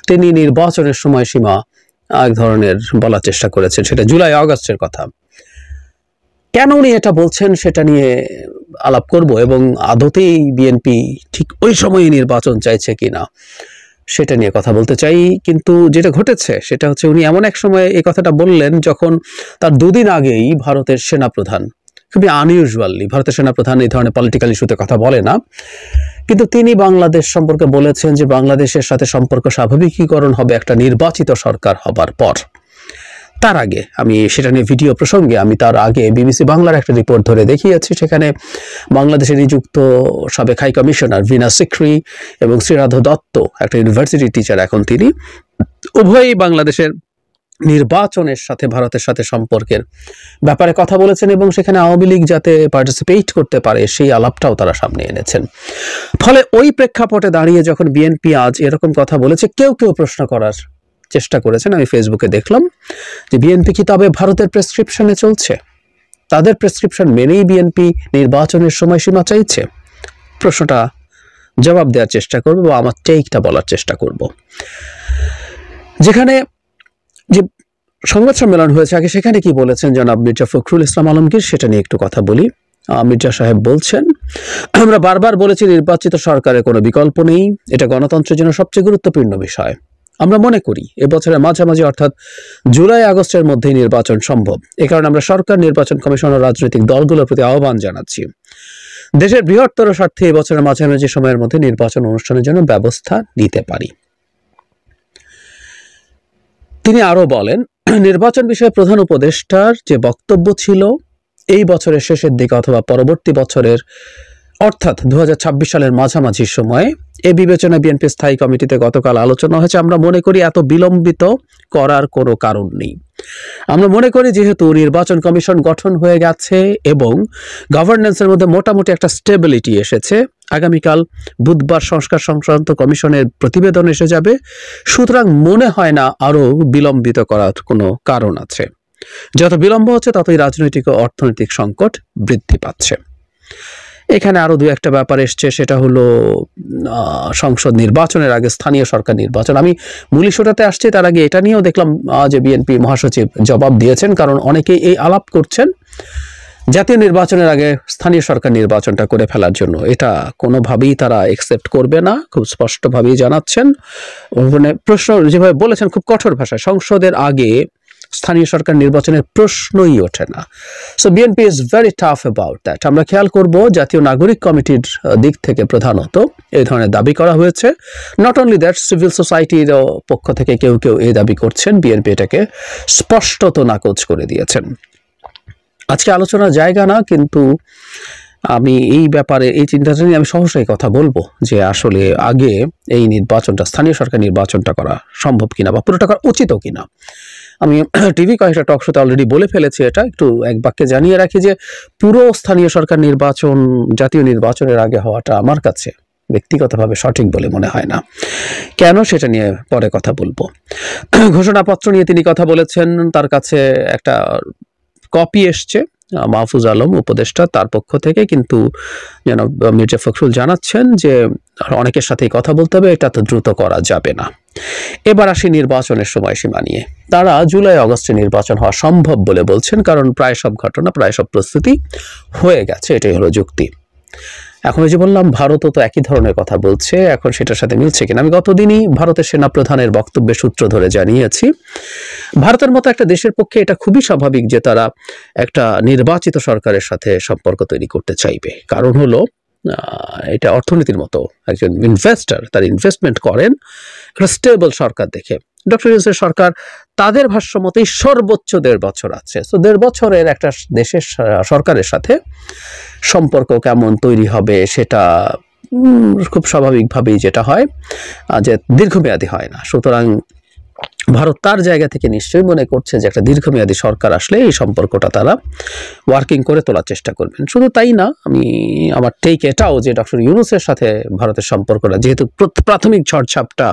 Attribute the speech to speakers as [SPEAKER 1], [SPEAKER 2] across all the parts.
[SPEAKER 1] তিনি নির্বাচনের সময়সীমা এক ধরনের বলার চেষ্টা করেছেন, সেটা জুলাই আগস্টের কথা। কেন উনি এটা বলছেন সেটা নিয়ে আলাপ করব, এবং আদতেই বিএনপি ঠিক ওই সময়ে নির্বাচন চাইছে কিনা সেটা নিয়ে কথা বলতে চাই। কিন্তু যেটা ঘটেছে সেটা হচ্ছে উনি এমন এক সময় এই কথাটা বললেন যখন তার দুদিন আগেই ভারতের সেনাপ্রধান, খুবই আনইউজুয়ালি ভারতের সেনাপ্রধান এই ধরনের পলিটিক্যাল ইস্যুতে কথা বলে না, কিন্তু তিনি বাংলাদেশ সম্পর্কে বলেছেন যে বাংলাদেশের সাথে সম্পর্ক স্বাভাবিকীকরণ হবে একটা নির্বাচিত সরকার হবার পর। তার আগে আমি সেটা নিয়ে ভিডিও প্রসঙ্গে আমি তার আগে বিবিসি বাংলার একটা রিপোর্ট ধরে দেখিয়েছি, সেখানে বাংলাদেশে নিযুক্ত সাবেক হাই কমিশনার ভিনা সিকরি এবং শ্রীরাধ দত্ত, একটা ইউনিভার্সিটি টিচার এখন, তিনি উভয়ই বাংলাদেশের নির্বাচনের সাথে ভারতের সাথে সম্পর্কের ব্যাপারে কথা বলেছেন, এবং সেখানে আওয়ামী লীগ যাতে পার্টিসিপেট করতে পারে সেই আলাপটাও তারা সামনে এনেছেন। ফলে ওই প্রেক্ষাপটে দাঁড়িয়ে যখন বিএনপি আজ এরকম কথা বলেছে, কেউ কেউ প্রশ্ন করার চেষ্টা করেছেন, আমি ফেসবুকে দেখলাম যে বিএনপি কি তবে ভারতের প্রেসক্রিপশনে চলছে, তাদের প্রেসক্রিপশন মেনেই বিএনপি নির্বাচনের সময়সীমা চাইছে। প্রশ্নটা জবাব দেওয়ার চেষ্টা করব বা আমার টেকটা বলার চেষ্টা করব। যেখানে যে সংবাদ সম্মেলন হয়েছে আগে, সেখানে কি বলেছেন জনাব মির্জা ফখরুল ইসলাম আলমগীর সেটা নিয়ে একটু কথা বলি। মির্জা সাহেব বলছেন, আমরা বারবার বলেছি নির্বাচিত সরকারের কোনো বিকল্প নেই, এটা গণতন্ত্রের জন্য সবচেয়ে গুরুত্বপূর্ণ বিষয়। আমরা মনে করি এবছরের মাঝামাঝি অর্থাৎ জুলাই আগস্টের মধ্যেই নির্বাচন সম্ভব। এ কারণে আমরা সরকার, নির্বাচন কমিশন ও রাজনৈতিক দলগুলোর প্রতি আহ্বান জানাচ্ছি, দেশের বৃহত্তর স্বার্থে এবছরের মাঝামাঝি সময়ের মধ্যে নির্বাচন অনুষ্ঠানের জন্য ব্যবস্থা নিতে পারি। তিনি আরো বলেন, নির্বাচন বিষয়ে প্রধান উপদেষ্টার যে বক্তব্য ছিল এই বছরের শেষের দিকে অথবা পরবর্তী বছরের অর্থাৎ 2026 সালের মাঝামাঝি সময়ে এই বিবেচনা বিএনপি স্থায়ী কমিটিতে গতকাল আলোচনা হয়েছে। আমরা মনে করি এত বিলম্বিত করার কোনো কারণ নেই। আমরা মনে করি যেহেতু নির্বাচন কমিশন গঠন হয়ে গেছে এবং গভর্নেন্সের মধ্যে মোটামুটি একটা স্টেবিলিটি এসেছে, আগামীকাল বুধবার সংস্কার সংক্রান্ত কমিশনের প্রতিবেদন এসে যাবে, সুতরাং মনে হয় না আরো বিলম্বিত করার কোনো কারণ আছে। যত বিলম্ব হচ্ছে ততই রাজনৈতিক ও অর্থনৈতিক সংকট বৃদ্ধি পাচ্ছে। এখানে আরো দু একটা ব্যাপার এসছে, সেটা হলো সংসদ নির্বাচনের আগে স্থানীয় সরকার নির্বাচন। আমি মূল ইস্যুটাতে আসছি, তার আগে এটা নিয়েও দেখলাম যে বিএনপি মহাসচিব জবাব দিয়েছেন, কারণ অনেকেই এই আলাপ করছেন জাতীয় নির্বাচনের আগে স্থানীয় সরকার নির্বাচনটা করে ফেলার জন্য। এটা কোনোভাবেই তারা একসেপ্ট করবে না, খুব স্পষ্টভাবেই জানাচ্ছেন। মানে প্রশ্ন যেভাবে বলেছেন খুব কঠোর ভাষায়, সংসদের আগে স্থানীয় সরকার নির্বাচনের প্রশ্নই ওঠে না। So BNP is very tough about that. আমরা খেয়াল করব জাতীয় নাগরিক কমিটির দিক থেকে প্রধানত এই ধরনের দাবি করা হয়েছে। নট অনলি দ্যাট, সিভিল সোসাইটির পক্ষ থেকে কেউ কেউ এই দাবি করছেন, বিএনপি এটাকে স্পষ্টত নাকচ করে দিয়েছেন। আজকে আলোচনার জায়গা না, কিন্তু আমি এই ব্যাপারে এই চিন্তাটা নিয়ে আমি সহসাই কথা বলবো যে আসলে আগে এই নির্বাচনটা, স্থানীয় সরকার নির্বাচনটা করা সম্ভব কিনা বা পুরোটা করা উচিত কিনা। আমি টিভি কয়েকটা টক শোতে অলরেডি বলে ফেলেছি, এটা একটু এক বাক্যে জানিয়ে রাখি যে পুরো স্থানীয় সরকার নির্বাচন জাতীয় নির্বাচনের আগে হওয়াটা আমার কাছে ব্যক্তিগতভাবে সঠিক বলে মনে হয় না। কেন সেটা নিয়ে পরে কথা বলবো। ঘোষণাপত্র নিয়ে তিনি কথা বলেছেন, তার কাছে একটা কপি এসছে মাহফুজ আলম উপদেষ্টা তার পক্ষ থেকে, কিন্তু যেন মির্জা ফখরুল জানাচ্ছেন যে অনেকের সাথেই কথা বলতে হবে, এটা তো দ্রুত করা যাবে না। এবার আসি নির্বাচনের সময়সীমা নিয়ে। তারা জুলাই আগস্টে নির্বাচন হওয়া সম্ভব বলে বলছেন, কারণ প্রায় সব ঘটনা, প্রায় সব প্রস্তুতি হয়ে গেছে, এটাই হলো যুক্তি। এখন ওই যে বললাম ভারতও তো একই ধরনের কথা বলছে, এখন সেটার সাথে মিলছে কিনা। আমি গতদিনই ভারতের সেনাপ্রধানের বক্তব্যের সূত্র ধরে জানিয়েছি, ভারতের মতো একটা দেশের পক্ষে এটা খুবই স্বাভাবিক যে তারা একটা নির্বাচিত সরকারের সাথে সম্পর্ক তৈরি করতে চাইবে। কারণ হলো এটা অর্থনীতির মতো, একজন ইনভেস্টর তার ইনভেস্টমেন্ট করেন একটা স্টেবল সরকার দেখে। ডক্টর ইউনূসের সরকার তাদের ভাষ্য মতেই সর্বোচ্চ 1.5 বছর আছে। তো 1.5 বছরের একটা দেশের সরকারের সাথে সম্পর্ক কেমন তৈরি হবে সেটা খুব স্বাভাবিকভাবেই যেটা হয় যে দীর্ঘমেয়াদী হয় না। সুতরাং ভারত তার জায়গা থেকে নিশ্চয়ই মনে করছে যে একটা দীর্ঘমেয়াদী সরকার আসলে এই সম্পর্কটা তারা ওয়ার্কিং করে তোলার চেষ্টা করবেন। শুধু তাই না, আমি আমার টেক এটাও যে ডক্টর ইউনূসের সাথে ভারতের সম্পর্কটা, যেহেতু প্রাথমিক ঝড়ঝাপটা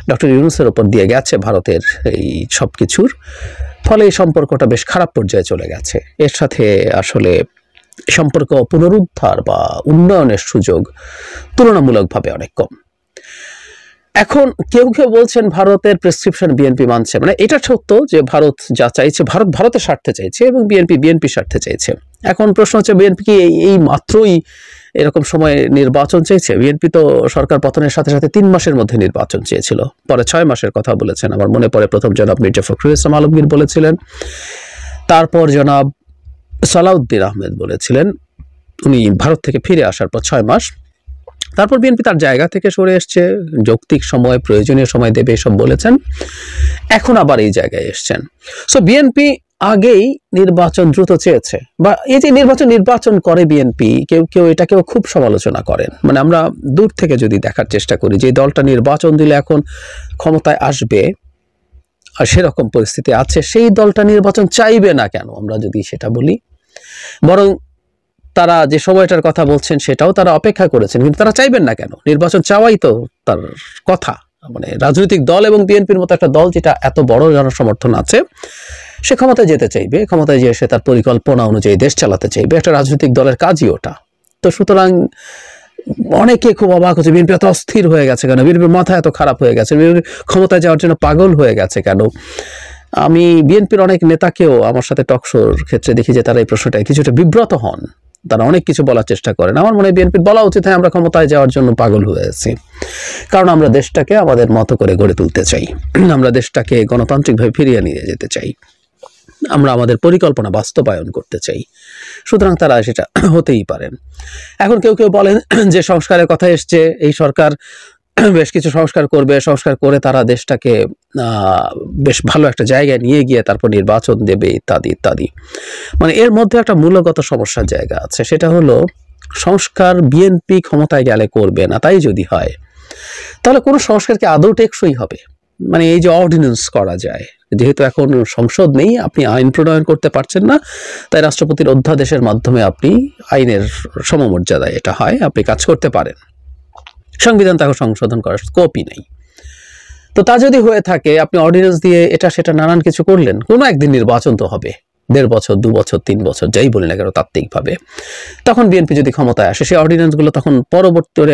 [SPEAKER 1] ডক্টর ইউনূসের ওপর দিয়ে গেছে ভারতের এই সব কিছুর ফলে এই সম্পর্কটা বেশ খারাপ পর্যায়ে চলে গেছে। এর সাথে আসলে সম্পর্ক পুনরুদ্ধার বা উন্নয়নের সুযোগ তুলনামূলকভাবে অনেক কম। এখন কেউ কেউ বলছেন ভারতের প্রেসক্রিপশন বিএনপি মানছে, মানে এটা সত্য যে ভারত যা চাইছে, ভারতের স্বার্থে চাইছে এবং বিএনপি স্বার্থে চাইছে। এখন প্রশ্ন হচ্ছে বিএনপি কি এই মাত্রই এরকম সময় নির্বাচন চেয়েছে? বিএনপি তো সরকার পতনের সাথে সাথে 3 মাসের মধ্যে নির্বাচন চেয়েছিল, পরে 6 মাসের কথা বলেছেন। আমার মনে পড়ে প্রথম জনাব মির্জা ফখরুল ইসলাম আলমগীর বলেছিলেন, তারপর জনাব সালাউদ্দিন আহমেদ বলেছিলেন, উনি ভারত থেকে ফিরে আসার পর 6 মাস। তারপর বিএনপি তার জায়গা থেকে সরে এসছে, যৌক্তিক সময়, প্রয়োজনীয় সময় দেবে এসব বলেছেন। এখন আবার এই জায়গায় এসছেন। সো বিএনপি আগেই নির্বাচন দ্রুত চেয়েছে, বা এই যে নির্বাচন করে বিএনপি, কেউ এটাকেও খুব সমালোচনা করেন। মানে আমরা দূর থেকে যদি দেখার চেষ্টা করি যে দলটা নির্বাচন দিলে এখন ক্ষমতায় আসবে আর সেরকম পরিস্থিতি আছে, সেই দলটা নির্বাচন চাইবে না কেন আমরা যদি সেটা বলি? বরং তারা যে সময়টার কথা বলছেন সেটাও তারা অপেক্ষা করেছেন, কিন্তু তারা চাইবেন না কেন? নির্বাচন চাওয়াই তো তার কথা। মানে রাজনৈতিক দল এবং বিএনপির মতো একটা দল যেটা এত বড় জনসমর্থন আছে, সে ক্ষমতায় যেতে চাইবে, ক্ষমতায় যেয়ে সে তার পরিকল্পনা অনুযায়ী দেশ চালাতে চাইবে। একটা রাজনৈতিক দলের কাজই ওটা। তো সুতরাং অনেকে খুব অবাক হচ্ছে, বিএনপি এত অস্থির হয়ে গেছে কেন, বিএনপির মাথা এত খারাপ হয়ে গেছে, বিএনপি ক্ষমতায় যাওয়ার জন্য পাগল হয়ে গেছে কেন? আমি বিএনপির অনেক নেতাকেও আমার সাথে টকশোর ক্ষেত্রে দেখি যে তারা এই প্রশ্নটায় কিছুটা বিব্রত হন, তারা অনেক কিছু বলার চেষ্টা করেন। আমার মনে হয় বিএনপির বলা উচিত, হ্যাঁ আমরা ক্ষমতায় যাওয়ার জন্য পাগল হয়ে আছি, কারণ আমরা দেশটাকে আমাদের মতো করে গড়ে তুলতে চাই, আমরা দেশটাকে গণতান্ত্রিকভাবে ফিরিয়ে নিয়ে যেতে চাই, আমরা আমাদের পরিকল্পনা বাস্তবায়ন করতে চাই। সুতরাং তারা সেটা হতেই পারেন। এখন কেউ কেউ বলেন যে সংস্কারের কথা এসছে, এই সরকার বেশ কিছু সংস্কার করবে, সংস্কার করে তারা দেশটাকে বেশ ভালো একটা জায়গায় নিয়ে গিয়ে তারপর নির্বাচন দেবে, ইত্যাদি ইত্যাদি। মানে এর মধ্যে একটা মূলগত সমস্যার জায়গা আছে, সেটা হলো সংস্কার বিএনপি ক্ষমতায় গেলে করবে না। তাই যদি হয় তাহলে কোনো সংস্কারকে আদৌ টেকসই হবে? মানে এই যে অর্ডিন্যান্স করা যায়, যেহেতু এখন সংসদ নেই, আপনি আইন প্রণয়ন করতে পারছেন না, তাই রাষ্ট্রপতির অধ্যাদেশের মাধ্যমে আপনি আইনের সমমর্যাদায় এটা হয়, আপনি কাজ করতে পারেন। সংবিধান তাকে সংশোধন করার স্কোপই নেই। তো তা যদি হয়ে থাকে, আপনি অর্ডিন্যান্স দিয়ে এটা সেটা নানান কিছু করলেন, কোনো একদিন নির্বাচন তো হবে, 1.5 বছর 2 বছর 3 বছর যাই বলি না কেন তাত্ত্বিকভাবে। তখন বিএনপি যদি ক্ষমতায় আসে, সেই অর্ডিন্যান্সগুলো তখন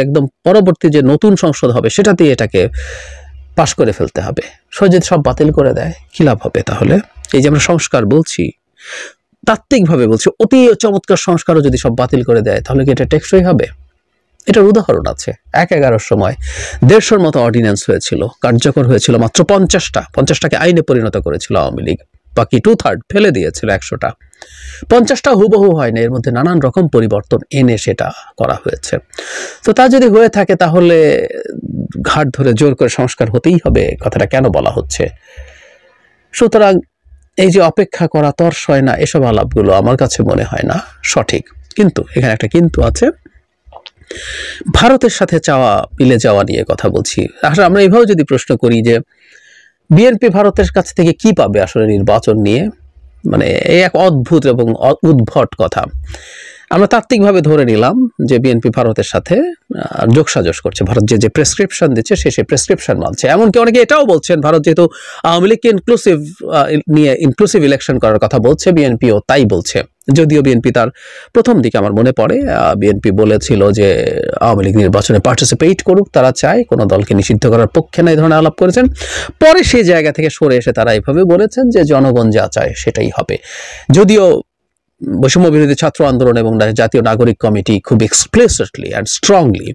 [SPEAKER 1] একদম পরবর্তী যে নতুন সংসদ হবে সেটা দিয়ে এটাকে পাশ করে ফেলতে হবে। যদি সব বাতিল করে দেয় কি লাভ হবে তাহলে? এই যে আমরা সংস্কার বলছি, তাত্ত্বিকভাবে বলছি, অতি চমৎকার সংস্কারও যদি সব বাতিল করে দেয় তাহলে কি এটা টেকসই হবে? এটার উদাহরণ আছে। 11 সময় 150 মতো অর্ডিন্যান্স হয়েছিল, কার্যকর হয়েছিল মাত্র 50টাকে আইনে পরিণত করেছিল আওয়ামী লীগ, বাকি 2/3 ফেলে দিয়েছিল 100টা। 50টা হুবহু হয় না, এর মধ্যে নানান রকম পরিবর্তন এনে সেটা করা হয়েছে। তো তা যদি হয়ে থাকে তাহলে ঘাট ধরে জোর করে সংস্কার হতেই হবে, কথাটা কেন বলা হচ্ছে? সুতরাং এই যে অপেক্ষা করা, তর্সয় না, এসব আলাপগুলো আমার কাছে মনে হয় না সঠিক। কিন্তু এখানে একটা কিন্তু আছে, ভারতের সাথে মিলে যাওয়া নিয়ে কথা বলছি। আসলে আমরা এইভাবে যদি প্রশ্ন করি যে বিএনপি ভারতের কাছ থেকে কি পাবে আসলে নির্বাচন নিয়ে, মানে এই এক অদ্ভুত এবং উদ্ভট কথা। আমরা তাত্ত্বিকভাবে ধরে নিলাম যে বিএনপি ভারতের সাথে যোগসাজশ করছে, ভারত যে প্রেসক্রিপশন দিচ্ছে সে প্রেসক্রিপশন মানছে। এমনকি অনেকে এটাও বলছেন, ভারত যেহেতু আওয়ামী লীগকে ইনক্লুসিভ ইলেকশন করার কথা বলছে, বিএনপিও তাই বলছে। যদিও বিএনপি তার প্রথম দিকে আমার মনে পড়ে বিএনপি বলেছিল যে আওয়ামী লীগ নির্বাচনে পার্টিসিপেট করুক, তারা চায়, কোনো দলকে নিষিদ্ধ করার পক্ষে না, এই ধরনের আলাপ করেছেন। পরে সেই জায়গা থেকে সরে এসে তারা এইভাবে বলেছেন যে জনগণ যা চায় সেটাই হবে। যদিও বৈষম্য বিরোধী ছাত্র আন্দোলন এবং জাতীয় নাগরিক কমিটি খুব এক্সপ্লিসিটলি অ্যান্ড স্ট্রংলি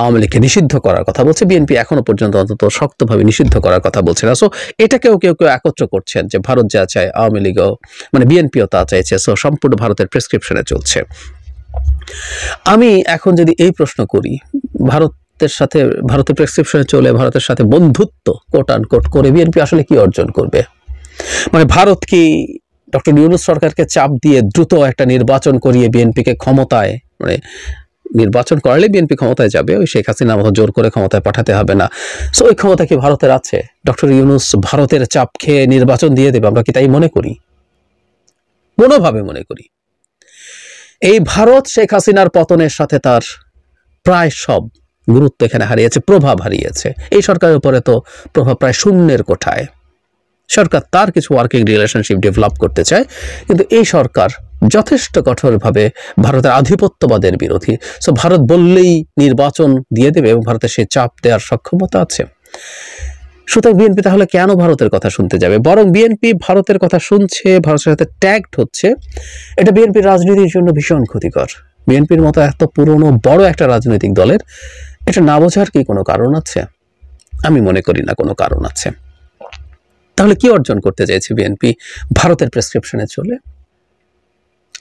[SPEAKER 1] আওয়ামী লীগকে নিষিদ্ধ করার কথা বলছে, বিএনপি এখনো পর্যন্ত অন্তত শক্তভাবে নিষিদ্ধ করার কথা বলছে না। সো এটাকেও কেউ একত্র করছেন যে ভারত যা চায় আওয়ামী লীগও, মানে বিএনপিও তা চাইছে। সো সম্পূর্ণ ভারতের প্রেসক্রিপশনে চলছে। আমি এখন যদি এই প্রশ্ন করি, ভারতের প্রেসক্রিপশনে চলে ভারতের সাথে বন্ধুত্ব কোট আনকোট করে বিএনপি আসলে কি অর্জন করবে? মানে ভারত কি ডক্টর ইউনূস সরকারকে চাপ দিয়ে দ্রুত একটা নির্বাচন করিয়ে বিএনপিকে ক্ষমতায়, মানে নির্বাচন করালে বিএনপি ক্ষমতায় যাবে, ওই শেখ হাসিনা মতো জোর করে ক্ষমতায় পাঠাতে হবে না। সো ওই ক্ষমতা কি ভারতের আছে? ডক্টর ইউনূস ভারতের চাপ খেয়ে নির্বাচন দিয়ে দেবে, আমরা কি তাই মনে করি? কোনোভাবে মনে করি এই ভারত শেখ হাসিনার পতনের সাথে তার প্রায় সব গুরুত্ব এখানে হারিয়েছে, প্রভাব হারিয়েছে। এই সরকারের উপরে তো প্রভাব প্রায় শূন্যের কোঠায়। সরকার তার কিছু ওয়ার্কিং রিলেশনশিপ ডেভেলপ করতে চায়, কিন্তু এই সরকার যথেষ্ট কঠোরভাবে ভারতের আধিপত্যবাদের বিরোধী। সো ভারত বললেই নির্বাচন দিয়ে দেবে এবং ভারতের সে চাপ দেওয়ার সক্ষমতা আছে। সুতরাং বিএনপি তাহলে কেন ভারতের কথা শুনতে যাবে? বরং বিএনপি ভারতের কথা শুনছে, ভারতের সাথে ট্যাগড হচ্ছে, এটা বিএনপির রাজনীতির জন্য ভীষণ ক্ষতিকর। বিএনপির মতো এত পুরনো বড় একটা রাজনৈতিক দলের এটা না বোঝার কি কোনো কারণ আছে? আমি মনে করি না কোনো কারণ আছে। তাহলে কি অর্জন করতে চাইছে বিএনপি ভারতের প্রেসক্রিপশনে চলে?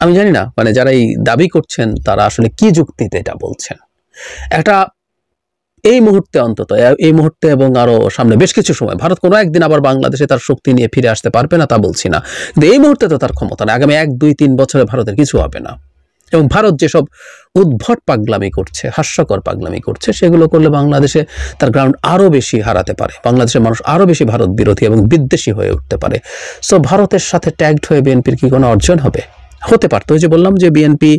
[SPEAKER 1] আমি জানি না, মানে যারা এই দাবি করছেন তারা আসলে কি যুক্তিতে এটা বলছেন। একটা এই মুহূর্তে অন্তত, এই মুহূর্তে এবং আরো সামনে বেশ কিছু সময়, ভারত কোনো একদিন আবার বাংলাদেশে তার শক্তি নিয়ে ফিরে আসতে পারবে না তা বলছি না, কিন্তু এই মুহূর্তে তো তার ক্ষমতা নেই। আগামী 1, 2, 3 বছরে ভারতের কিছু হবে না। এবং ভারত যেসব উদ্ভট পাগলামি করছে, হাস্যকর পাগলামি করছে, সেগুলো করলে বাংলাদেশে তার গ্রাউন্ড আরো বেশি হারাতে পারে, বাংলাদেশের মানুষ আরো বেশি ভারত বিরোধী এবং বিদ্বেষী হয়ে উঠতে পারে। সো ভারতের সাথে ট্যাগড হয়ে বিএনপির কি কোনো অর্জন হবে? হতে পারতো। ওই যে বললাম যে বিএনপি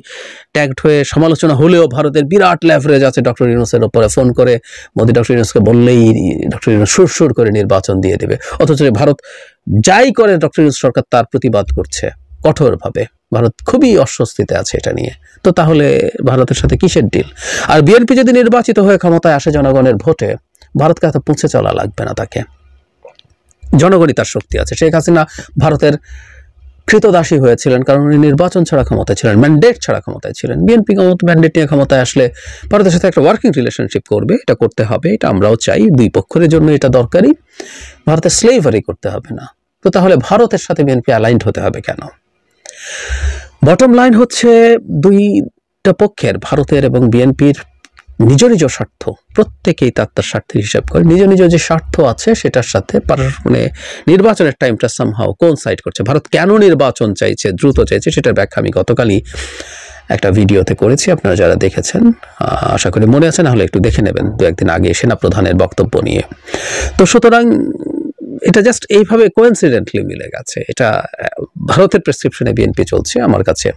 [SPEAKER 1] ট্যাগড হয়ে সমালোচনা হলেও ভারতের বিরাট লেভারেজ আছে ডক্টর ইউনূসের উপরে, ফোন করে মোদি ডক্টর ইউনূসকে বললেই ডক্টর ইউনূস সুরসুর করে নির্বাচন দিয়ে দেবে। অথচ ভারত যাই করে ডক্টর ইউনূস সরকার তার প্রতিবাদ করছে কঠোরভাবে। ভারত খুবই অস্বস্তিতে আছে এটা নিয়ে। তো তাহলে ভারতের সাথে কিসের ডিল? আর বিএনপি যদি নির্বাচিত হয়ে ক্ষমতায় আসে জনগণের ভোটে, ভারতকে এত পুঁছে চলা লাগবে না তাকে। জনগণই তার শক্তি আছে। শেখ হাসিনা ভারতের কৃতদাসী হয়েছিলেন কারণ উনি নির্বাচন ছাড়া ক্ষমতায় ছিলেন, ম্যান্ডেট ছাড়া ক্ষমতায় ছিলেন। বিএনপি ম্যান্ডেট নিয়ে ক্ষমতায় আসলে ভারতের সাথে একটা ওয়ার্কিং রিলেশনশিপ করবে, এটা করতে হবে, এটা আমরাও চাই, দুই পক্ষের জন্য এটা দরকারি। ভারতের স্লেভারি করতে হবে না। তো তাহলে ভারতের সাথে বিএনপি অ্যালাইন্ড হতে হবে কেন? বটম লাইন হচ্ছে দুইটা পক্ষের, ভারতের এবং বিএনপির নিজ নিজ স্বার্থ, প্রত্যেকেই তার স্বার্থের হিসাব করে নিজ নিজ যে স্বার্থ আছে সেটার সাথে মানে নির্বাচনের টাইমটা সামহাও কোইনসাইড করছে। ভারত কেন নির্বাচন চাইছে, দ্রুত চাইছে, সেটার ব্যাখ্যা আমি গতকালই একটা ভিডিওতে করেছি, আপনারা যারা দেখেছেন আশা করি মনে আছে, না হলে একটু দেখে নেবেন, 2-1 দিন আগে সেনাপ্রধানের বক্তব্য নিয়ে। তো সুতরাং এটা জাস্ট এইভাবে কোইনসিডেন্টলি মিলে গেছে। এটা ভারতের প্রেসক্রিপশনে বিএনপি চলছে আমার কাছে